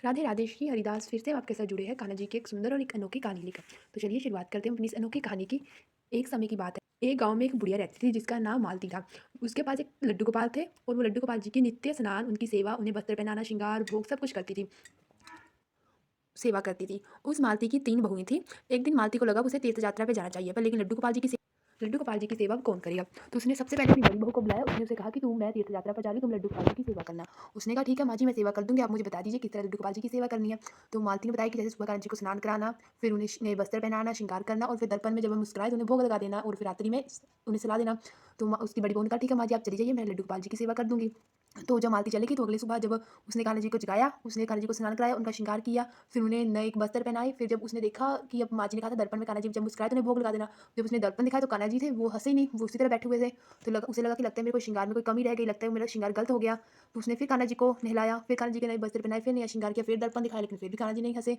राधे राधे श्री हरिदास फिर से हम आपके साथ जुड़े हैं कान्हा जी की एक सुंदर और एक अनोखी कहानी लेकर। तो चलिए शुरुआत करते हैं अपनी इस अनोखी कहानी की। एक समय की बात है, एक गांव में एक बुढ़िया रहती थी जिसका नाम मालती था। उसके पास एक लड्डू गोपाल थे और वो लड्डू गोपाल जी की नित्य स्नान, उनकी सेवा, उन्हें वस्त्र पहनाना, श्रृंगार, भोग सब कुछ करती थी, सेवा करती थी। उस मालती की 3 बहुएं थी। एक दिन मालती को लगा उसे तीर्थ यात्रा पे जाना चाहिए, पर लेकिन लड्डू गोपाल जी की सेवा कौन करेगा। तो उसने सबसे पहले अपनी बड़ी बहू को बुलाया। उसने उसे कहा कि मैं तीर्थ यात्रा पर जा रही हूँ, तुम लड्डू गोपाल जी की सेवा करना। उसने कहा ठीक है माँ जी, मैं सेवा कर दूंगी, आप मुझे बता दीजिए किस तरह लड्डू गोपाल जी की सेवा करनी है। तो मालती ने बताया कि जैसे सुबह कान्हा जी को स्नान कराना, फिर उन्हें नए वस्त्र पहनाना, श्रृंगार करना, और फिर दर्पण में जब हम मुस्कुराए तो उन्हें भोग लगा देना, और फिर रात्रि में उन्हें सला देना। तो उसकी बड़ी बहू ने कहा ठीक है माँ जी, आप चली जाइए, मैं लड्डू गोपाल जी की सेवा कर दूंगी। तो जब मालती चली गई तो अगली सुबह जब उसने कान्हा जी को जगाया, उसने कान्हा जी को स्नान कराया, उनका श्रृंगार किया, फिर उन्हें नए एक वस्त्र पहनाए। फिर जब उसने देखा कि अब माँ जी ने कहा था दर्पण में कान्हा जी जब मुस्कुराए तो उन्हें भोग लगा देना, जब उसने दर्पण दिखाया तो कान्हा जी थे वो हंसे ही नहीं, वो उसी तरह बैठे हुए थे। तो उसे लगा कि लगता है मेरे को श्रृंगार में कोई कमी रह गई, लगता है मेरा श्रृंगार गलत हो गया। तो उसने फिर कान्हा जी को नहलाया, फिर कान्हा जी के नए वस्त्र पहनाए, फिर नया श्रृंगार किया, फिर दर्पण दिखाया, लेकिन फिर भी कान्हा जी नहीं हंसे।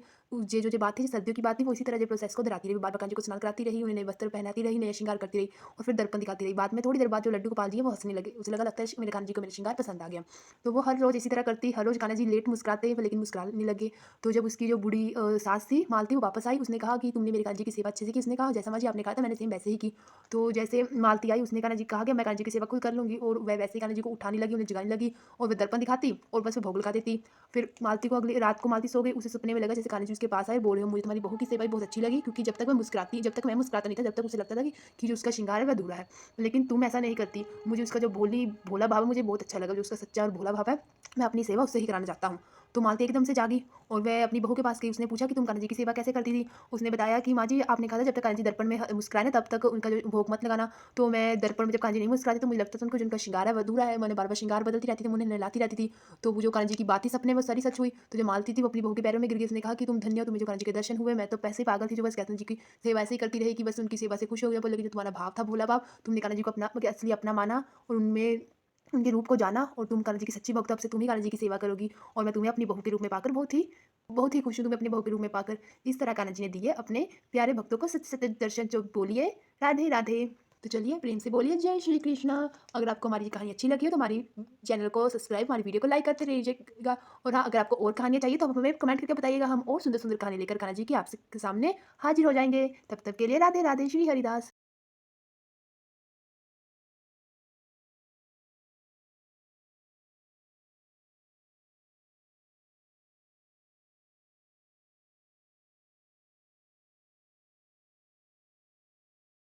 जो बात थी, सर्दियों की बात थी, वो इसी तरह जो प्रोसेस को दोहराती रही, बार बार कान्हा जी को स्नान कराती रही, उन्हें नए वस्त्र पहनाती रही, नया श्रृंगार करती रही, और फिर दर्पण दिखाती रही। बाद में थोड़ी देर बाद जो लड्डू गोपाल जी है वो हंसने लगे, उसे लगा लगता है मेरे कान्हा जी को मेरा श्रृंगार पसंद आ गया। तो वो हर रोज़ इसी तरह करती, हर रोज़ कान्हा जी लेट मुस्कुराते लेकिन मुस्कुराने लगे। तो जब उसकी जो बूढ़ी सास थी मालती, वो वापस आई, उसने कहा कि तुमने मेरे कान्हा जी की सेवा अच्छे से की। उसने कहा जैसा माँ जी आपने कहा था मैंने सेम वैसे ही की। तो जैसे मालती आई, उसने कान्हा जी कहा कि मैं कान्हा जी की सेवा खुद कर लूँगी, और वह वैसे ही कान्हा जी को उठाने लगी, उन्हें जगाने लगी, और वह दर्पण दिखाती और बस वो भोग लगा देती। फिर मालती को अगली रात को मालती सो गई, उसे सपने में लगा जैसे कान्हा जी उसके पास आए, बोल रहे हो मुझे तुम्हारी बहू की सेवा भी बहुत अच्छी लगी, क्योंकि जब तक मैं मुस्कुराता नहीं था, जब तक उसे लगता था कि जो उसका श्रृंगार है वह अधूरा है। लेकिन तुम ऐसा नहीं करती, मुझे उसका जो भोला भाव है मुझे बहुत अच्छा लगा, जो उसका सच्चा और भोला भाव है, मैं अपनी सेवा उससे ही कराना चाहता हूँ। तो मालती एकदम से जागी और वह अपनी बहू के पास गई। उसने पूछा कि तुम कान्हा जी की सेवा कैसे करती थी। उसने बताया कि माँ जी आपने कहा था जब तक कान्हा जी दर्पण में मुस्कुराए ना तब तक उनका जो भोग मत लगाना। तो मैं दर्पण में जब कान्हा जी नहीं मुस्कुराती तो मुझे लगता था उनको जो उनका श्रृंगार है वह अधूरा है, मैंने बार बार श्रृंगार बदलती रहती थी, उन्हें नहलाती रहती थी। तो वो जो कान्हा जी की बात थी सपने में सारी सच हुई। तो जो मालती थी वो अपनी बहू के पैरों में गिर गई। उसने कहा कि तुम धन्य हो, तुम्हें जो कान्हा जी के दर्शन हुए, मैं तो पैसे ही पागल थी जो बस कान्हा जी की सेवा ऐसे ही करती रही कि बस उनकी सेवा से खुश हो गया। पर लेकिन जो तुम्हारा भाव था भोला भाव, तुमने कान्हा जी को अपना असली अपना माना और उनमें उनके रूप को जाना, और तुम कान्हा जी की सच्ची भक्त हो, अब से तुम ही कान्हा जी की सेवा करोगी, और मैं तुम्हें अपनी बहू के रूप में पाकर बहुत ही खुश हूँ, तुम्हें अपनी बहू के रूप में पाकर। इस तरह कान्हा जी ने दिए अपने प्यारे भक्तों को सत्य सत्य दर्शन। जो बोलिए राधे राधे। तो चलिए प्रेम से बोलिए जय श्री कृष्णा। अगर आपको हमारी कहानी अच्छी लगी हो तो हमारी चैनल को सब्सक्राइब, हमारी वीडियो को लाइक करते रहिएगा। और हाँ, अगर आपको और कहानियाँ चाहिए तो आप हमें कमेंट करके बताइएगा, हम और सुंदर सुंदर कहानी लेकर कान्हा जी की आपके सामने हाजिर हो जाएंगे। तब तक के लिए राधे राधे श्री हरिदास।